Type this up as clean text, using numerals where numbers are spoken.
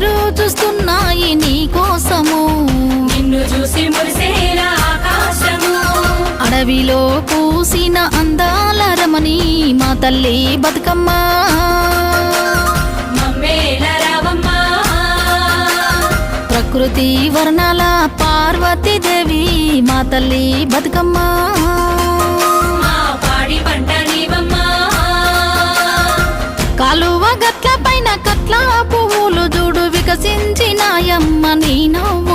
ఎదురు చూస్తున్నాయి నీ కోసము. నిన్ను చూసి మురిసేలా ఆకాశము. అడవిలో పూసిన అందాల రమణి మా తల్లి బతుకమ్మ. మమ్మేల రావమ్మా. ప్రకృతి వర్ణాల పార్వతీదేవి మా తల్లి బతుకమ్మ. మా పాడి పంట నీవమ్మా. కాలువ గట్ల పైన కట్ల పువ్వులు చూడు వికసించినాయమ్మ నీ నవ్వు